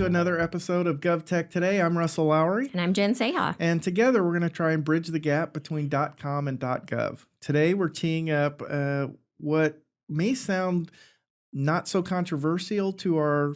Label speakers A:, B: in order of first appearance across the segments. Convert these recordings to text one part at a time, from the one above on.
A: another episode of GovTech Today. I'm Russell Lowery.
B: And I'm Jen SaHa.
A: And together we're going to try and bridge the gap between .com and .gov. Today we're teeing up what may sound not so controversial to our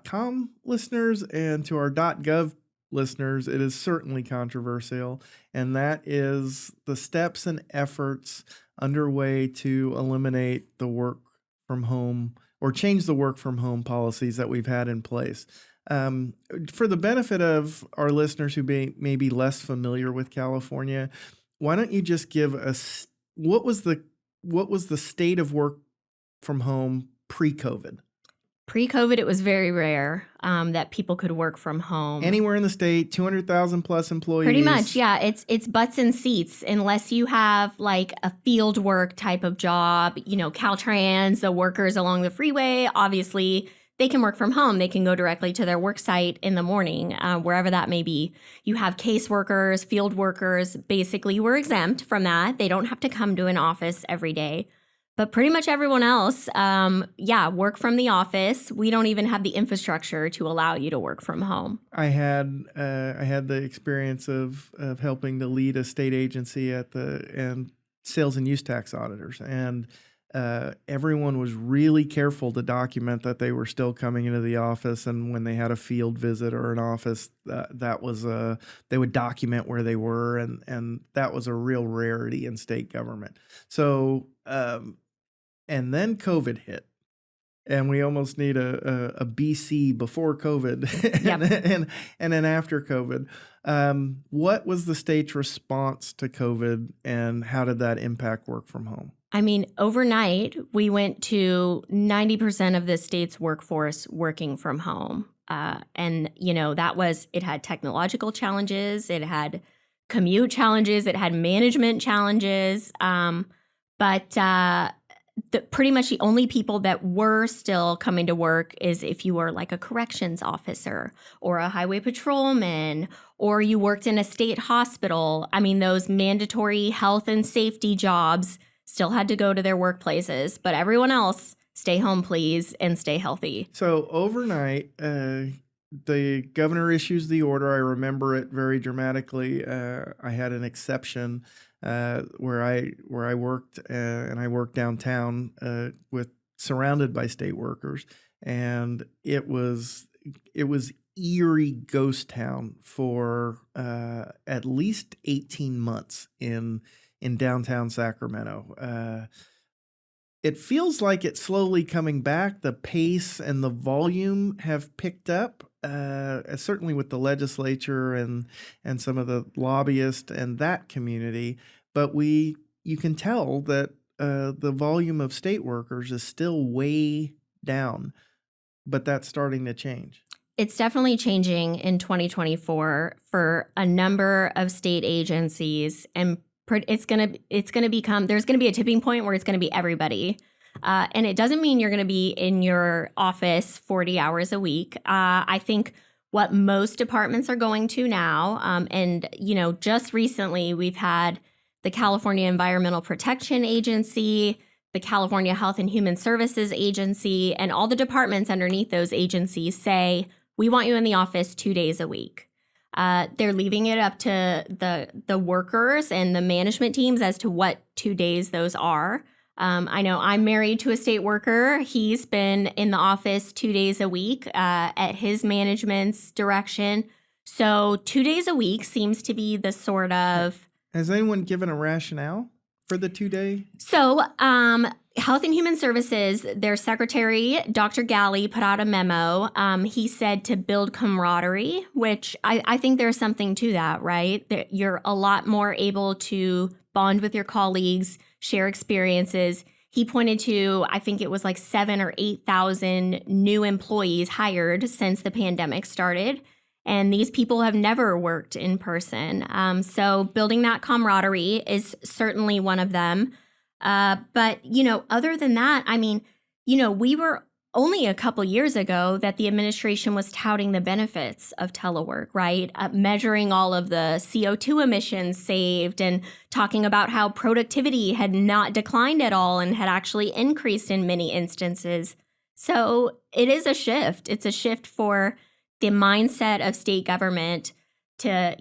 A: .com listeners, and to our .gov listeners, it is certainly controversial, and that is the steps and efforts underway to eliminate the work from home or change the work from home policies that we've had in place. For the benefit of our listeners who may be less familiar with California, why don't you just give us what was the state of work from home pre-COVID?
B: Pre-COVID, it was very rare that people could work from home.
A: Anywhere in the state, 200,000 plus employees.
B: Pretty much, yeah. It's butts and seats, unless you have like a field work type of job. You know, Caltrans, the workers along the freeway, obviously they can work from home. They can go directly to their work site in the morning, wherever that may be. You have caseworkers, field workers. Basically, we're exempt from that. They don't have to come to an office every day. But pretty much everyone else, work from the office. We don't even have the infrastructure to allow you to work from home.
A: I had the experience of helping to lead a state agency and sales and use tax auditors, and everyone was really careful to document that they were still coming into the office, and when they had a field visit or an office, they would document where they were, and that was a real rarity in state government. So. And then COVID hit, and we almost need a BC before COVID
B: Yep.
A: and then after COVID. What was the state's response to COVID, and how did that impact work from home?
B: I mean, overnight, we went to 90% of the state's workforce working from home. And, you know, it had technological challenges, it had commute challenges, it had management challenges. Pretty much the only people that were still coming to work is if you were like a corrections officer or a highway patrolman, or you worked in a state hospital. I mean, those mandatory health and safety jobs still had to go to their workplaces, but everyone else, stay home, please, and stay healthy.
A: So overnight, the governor issues the order. I remember it very dramatically. I had an exception where I worked, and I worked downtown surrounded by state workers, and it was eerie ghost town for at least 18 months in downtown Sacramento. It feels like it's slowly coming back. The pace and the volume have picked up, certainly with the legislature and some of the lobbyists and that community. But you can tell that the volume of state workers is still way down, but that's starting to change.
B: It's definitely changing in 2024 for a number of state agencies, and it's gonna become, there's gonna be a tipping point where it's gonna be everybody. And it doesn't mean you're gonna be in your office 40 hours a week. I think what most departments are going to now, and you know, just recently we've had the California Environmental Protection Agency, the California Health and Human Services Agency, and all the departments underneath those agencies say, we want you in the office 2 days a week. They're leaving it up to the workers and the management teams as to what 2 days those are. I know I'm married to a state worker. He's been in the office 2 days a week at his management's direction. So 2 days a week seems to be the sort of...
A: Has anyone given a rationale for the 2 day?
B: So Health and Human Services, their secretary, Dr. Galley, put out a memo. He said to build camaraderie, which I think there's something to that, right? That you're a lot more able to bond with your colleagues, share experiences. He pointed to, I think it was like 7,000 or 8,000 new employees hired since the pandemic started. And these people have never worked in person. So building that camaraderie is certainly one of them. But, you know, other than that, I mean, you know, we were only a couple years ago that the administration was touting the benefits of telework, right? Measuring all of the CO2 emissions saved and talking about how productivity had not declined at all and had actually increased in many instances. So it is a shift. It's a shift for the mindset of state government to,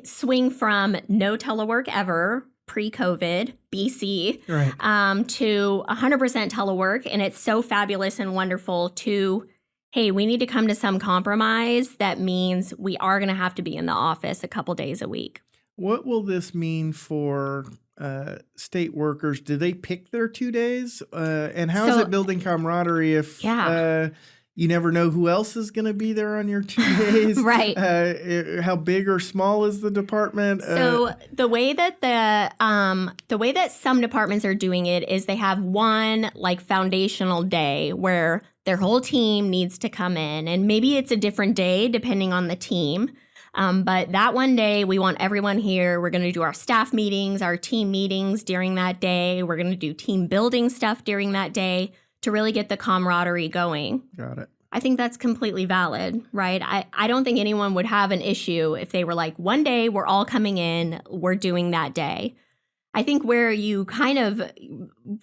B: swing from no telework ever pre-COVID, BC,
A: Right.
B: to 100% telework. And it's so fabulous and wonderful to, hey, we need to come to some compromise. That means we are going to have to be in the office a couple days a week.
A: What will this mean for state workers? Do they pick their 2 days? And how is it building camaraderie if you never know who else is going to be there on your 2 days?
B: Right.
A: How big or small is the department?
B: So the way that some departments are doing it is they have one like foundational day where their whole team needs to come in, and maybe it's a different day depending on the team. But that one day, we want everyone here. We're going to do our staff meetings, our team meetings during that day. We're going to do team building stuff during that day to really get the camaraderie going.
A: Got it.
B: I think that's completely valid, right? I don't think anyone would have an issue if they were like, one day we're all coming in, we're doing that day. I think where you kind of,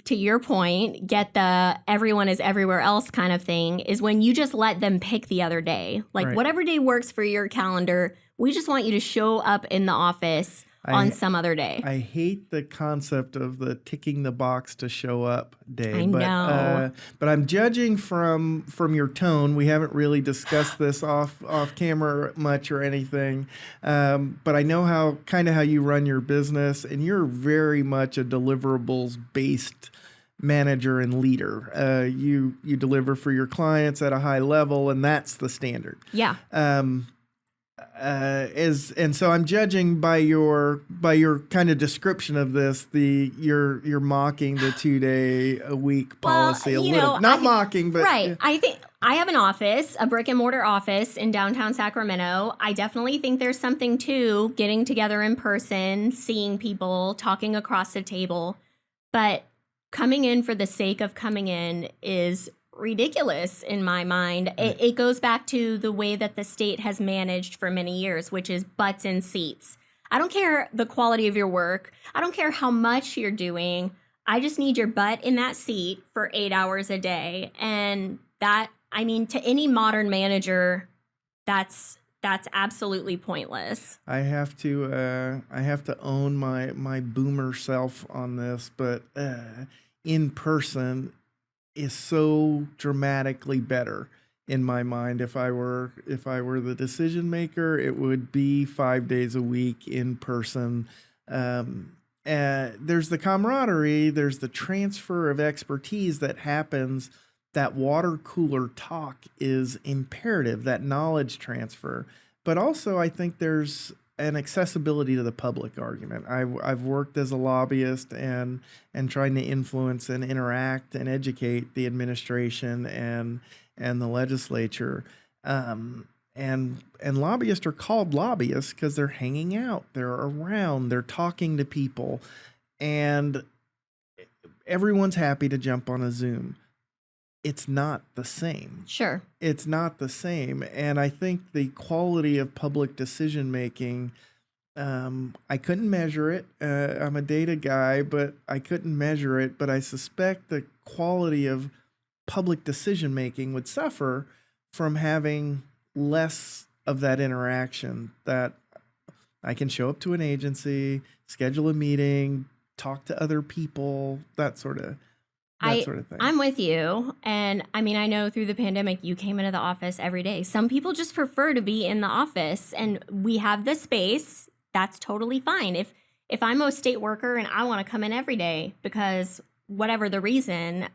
B: to your point, get the everyone is everywhere else kind of thing is when you just let them pick the other day. Like whatever day works for your calendar, we just want you to show up in the office on some other day.
A: I hate the concept of the ticking the box to show up day.
B: I know.
A: But I'm judging from your tone. We haven't really discussed this off camera much or anything. But I know how you run your business, and you're very much a deliverables based manager and leader. You deliver for your clients at a high level, and that's the standard.
B: Yeah.
A: And so I'm judging by your kind of description of this, you're mocking the 2 day a week policy a little. Mocking, but
B: right. I think I have an office, a brick and mortar office in downtown Sacramento. I definitely think there's something to getting together in person, seeing people, talking across the table. But coming in for the sake of coming in is ridiculous in my mind. It goes back to the way that the state has managed for many years, which is butts in seats. I don't care the quality of your work. I don't care how much you're doing. I just need your butt in that seat for 8 hours a day. And that, to any modern manager, that's absolutely pointless.
A: I have to own my boomer self on this, but in person is so dramatically better in my mind. If I were the decision maker, it would be 5 days a week in person. There's the camaraderie, there's the transfer of expertise that happens. That water cooler talk is imperative, that knowledge transfer. But also I think there's an accessibility to the public argument. I've worked as a lobbyist and trying to influence and interact and educate the administration and the legislature. And lobbyists are called lobbyists because they're hanging out, they're around, they're talking to people, and everyone's happy to jump on a Zoom. It's not the same.
B: Sure.
A: It's not the same. And I think the quality of public decision making, I couldn't measure it. I'm a data guy, but I couldn't measure it. But I suspect the quality of public decision making would suffer from having less of that interaction, that I can show up to an agency, schedule a meeting, talk to other people, that sort of thing.
B: I'm with you. And I know through the pandemic, you came into the office every day. Some people just prefer to be in the office, and we have the space. That's totally fine. If I'm a state worker and I want to come in every day because whatever the reason,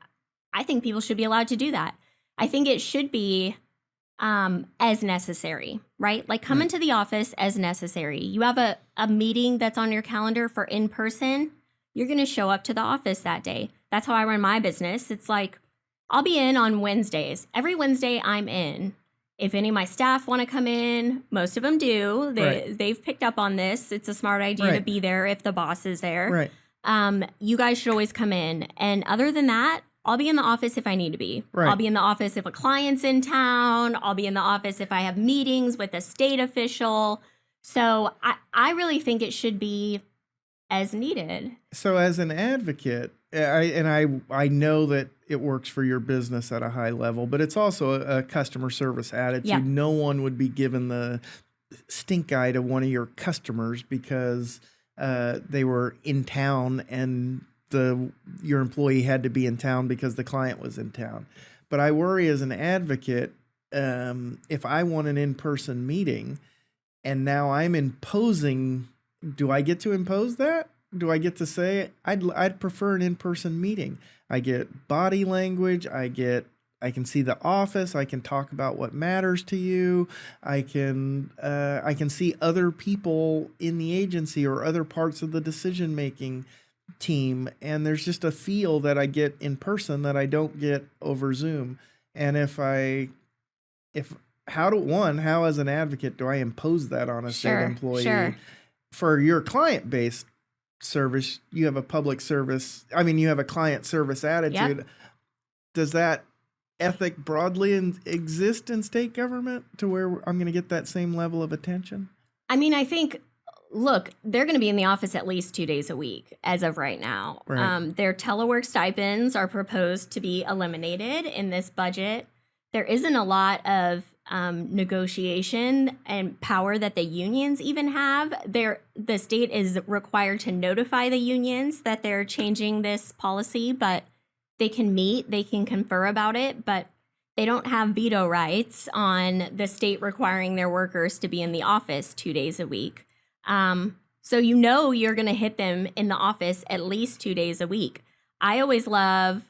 B: I think people should be allowed to do that. I think it should be as necessary, right? Like come into the office as necessary. You have a meeting that's on your calendar for in person. You're going to show up to the office that day. That's how I run my business. It's like, I'll be in on Wednesdays. Every Wednesday I'm in. If any of my staff want to come in, most of them do. They've picked up on this. It's a smart idea to be there if the boss is there.
A: Right.
B: You guys should always come in. And other than that, I'll be in the office if I need to be.
A: Right.
B: I'll be in the office if a client's in town. I'll be in the office if I have meetings with a state official. So I really think it should be as needed.
A: So as an advocate, I know that it works for your business at a high level, but it's also a customer service attitude.
B: Yep.
A: No one would be given the stink eye to one of your customers because they were in town and your employee had to be in town because the client was in town. But I worry as an advocate, if I want an in-person meeting and now I'm imposing, do I get to impose that? Do I get to say I'd prefer an in-person meeting? I get body language. I can see the office. I can talk about what matters to you. I can see other people in the agency or other parts of the decision-making team. And there's just a feel that I get in person that I don't get over Zoom. And how as an advocate do I impose that on a state employee?
B: Sure.
A: For your client-based service, you have a public service. I mean, you have a client service attitude.
B: Yep.
A: Does that ethic broadly exist in state government to where I'm going to get that same level of attention?
B: I mean, I think, look, they're going to be in the office at least 2 days a week as of right now.
A: Right.
B: Their telework stipends are proposed to be eliminated in this budget. There isn't a lot of negotiation and power that the unions even have. The state is required to notify the unions that they're changing this policy, but they can meet, they can confer about it, but they don't have veto rights on the state requiring their workers to be in the office 2 days a week. So you're going to hit them in the office at least 2 days a week. I always love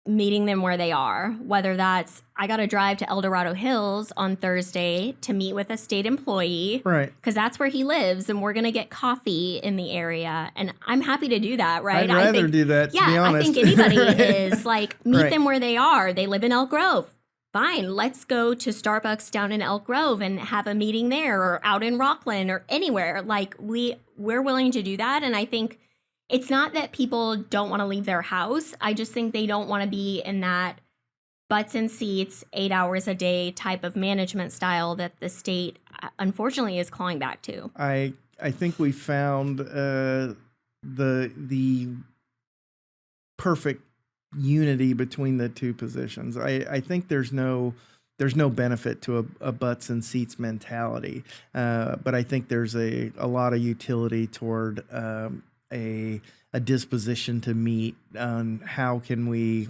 B: meeting them where they are, whether that's I got to drive to El Dorado Hills on Thursday to meet with a state employee,
A: right?
B: Because that's where he lives, and we're going to get coffee in the area, and I'm happy to do that, right?
A: I'd rather do that, to be honest.
B: I think anybody is meet
A: Right.
B: them where they are. They live in Elk Grove. Fine, let's go to Starbucks down in Elk Grove and have a meeting there, or out in Rockland, or anywhere. We're willing to do that, and I think it's not that people don't want to leave their house. I just think they don't want to be in that butts in seats, 8 hours a day type of management style that the state, unfortunately, is clawing back to.
A: I think we found the perfect unity between the two positions. I think there's no benefit to a butts and seats mentality, but I think there's a lot of utility toward a disposition to meet on how can we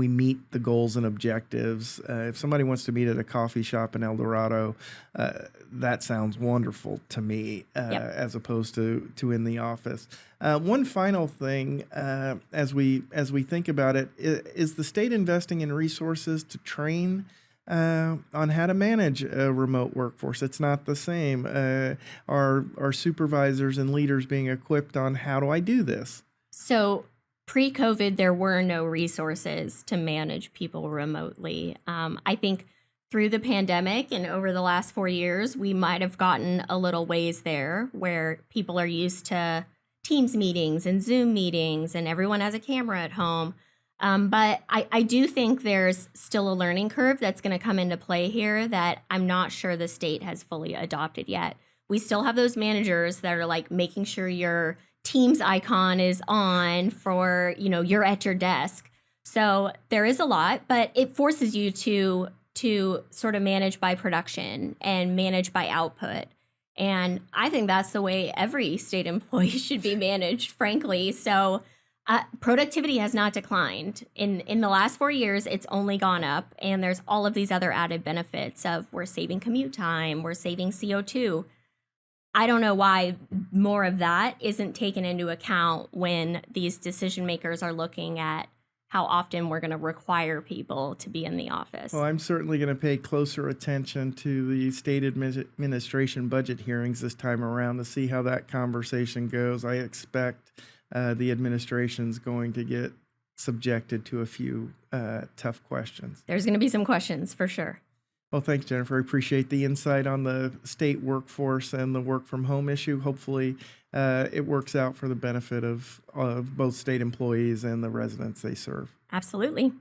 A: meet the goals and objectives. If somebody wants to meet at a coffee shop in El Dorado, that sounds wonderful to me,
B: Yep.
A: as opposed to in the office. One final thing, as we think about it, is the state investing in resources to train on how to manage a remote workforce? It's not the same. Are supervisors and leaders being equipped on how do I do this?
B: So pre-COVID, there were no resources to manage people remotely. I think through the pandemic and over the last 4 years, we might have gotten a little ways there where people are used to Teams meetings and Zoom meetings and everyone has a camera at home. But I do think there's still a learning curve that's going to come into play here that I'm not sure the state has fully adopted yet. We still have those managers that are making sure your Teams icon is on for, you're at your desk. So there is a lot, but it forces you to sort of manage by production and manage by output. And I think that's the way every state employee should be managed, frankly. So productivity has not declined. In the last 4 years, it's only gone up. And there's all of these other added benefits of we're saving commute time, we're saving CO2. I don't know why more of that isn't taken into account when these decision makers are looking at how often we're going to require people to be in the office.
A: Well, I'm certainly going to pay closer attention to the state administration budget hearings this time around to see how that conversation goes. I expect the administration's going to get subjected to a few tough questions.
B: There's going to be some questions for sure.
A: Well, thanks, Jennifer. I appreciate the insight on the state workforce and the work from home issue. Hopefully, it works out for the benefit of both state employees and the residents they serve.
B: Absolutely.